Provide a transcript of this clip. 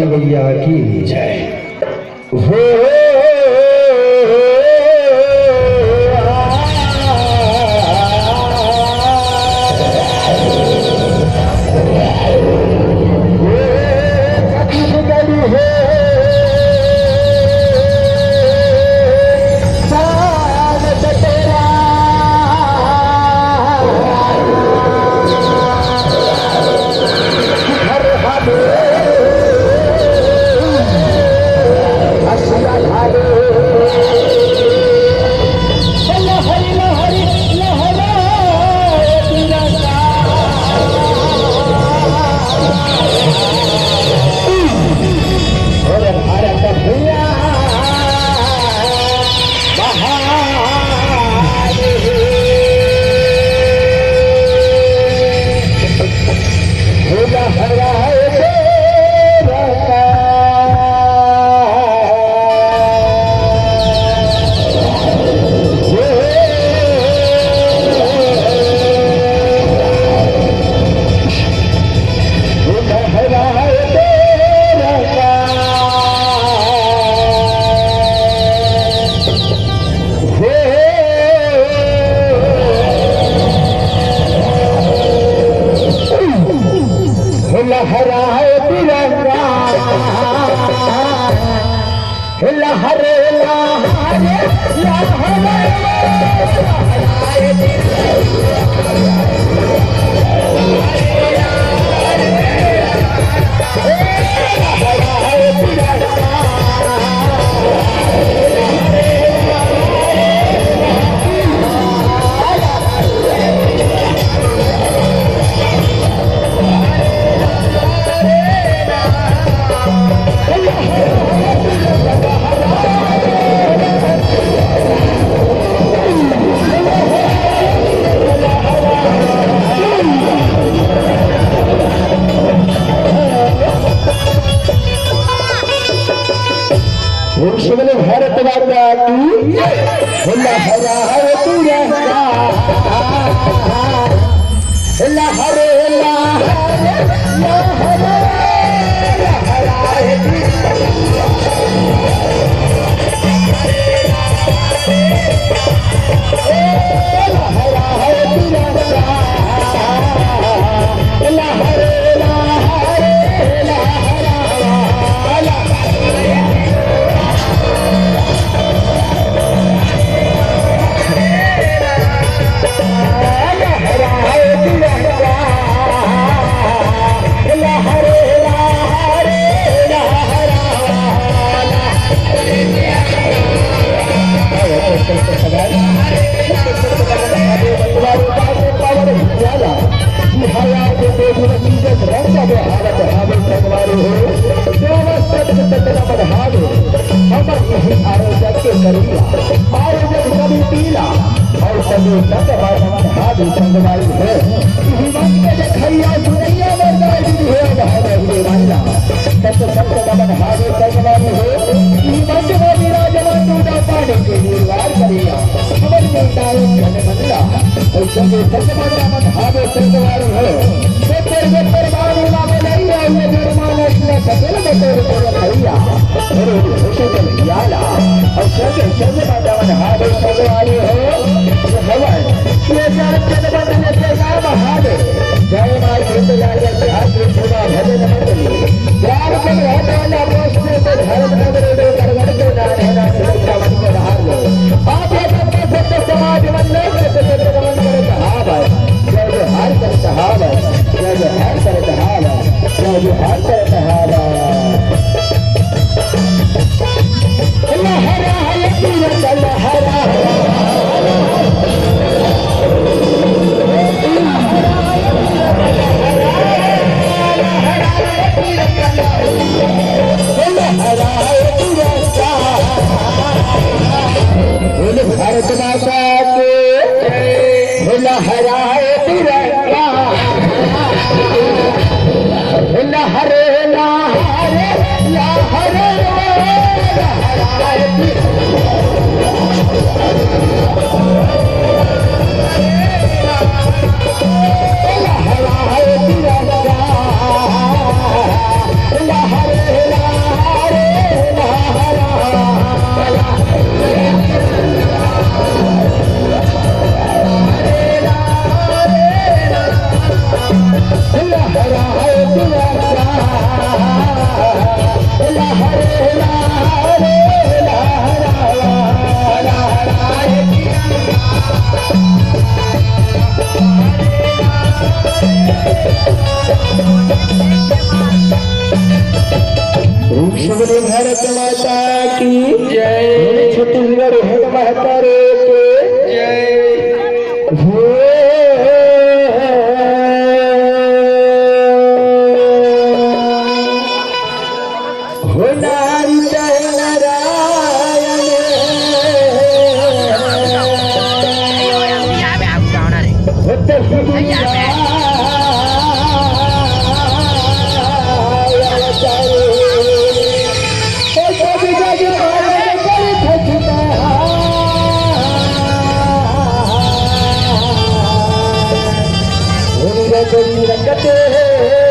भैया की जय हो। भारत माता की हालत करिया और जब कभी पीला और कभी तक बात हाथ संगवाई है हिम्मत के देखैया सुनैया मरदाई है बहादुर रे वाला तब संग दमन हाथ संगवाई है हिम्मत में विराजमान टूटा पाने के लिए वार करिया खबर में डाल जन मंडला और संग दमन हाथ संगवाई है बेटर बारूला में नहीं है ये निर्माण इसने सकल बेटर को भैया अरे खुशी के याला और संग दमन हाथ संगवाई है भगवान ये जान जन बदले से नाम हाथ जय मां हिंदलाल के हाथ सेवा भजन मंडली द्वार पर रहने वाला प्रश्न से धर्म नगर दे करगड़ के नारे नारे रक्षा बन के हार लो आप ये सत्य समाज मंडल से सत्य रमन करे कहावा जय जय हार कर कहावा जय जय हार कर कहावा जय जय हार कर कहावा अल्लाह हरा है तीरथ अल्लाह हरा भारत माता के लहराए तिरंगा लहरे लहरे लहरे लहराए भारत माता की जय छत्तीसगढ़ हेड महतारे के जय हो नारी जय नारायण रंगते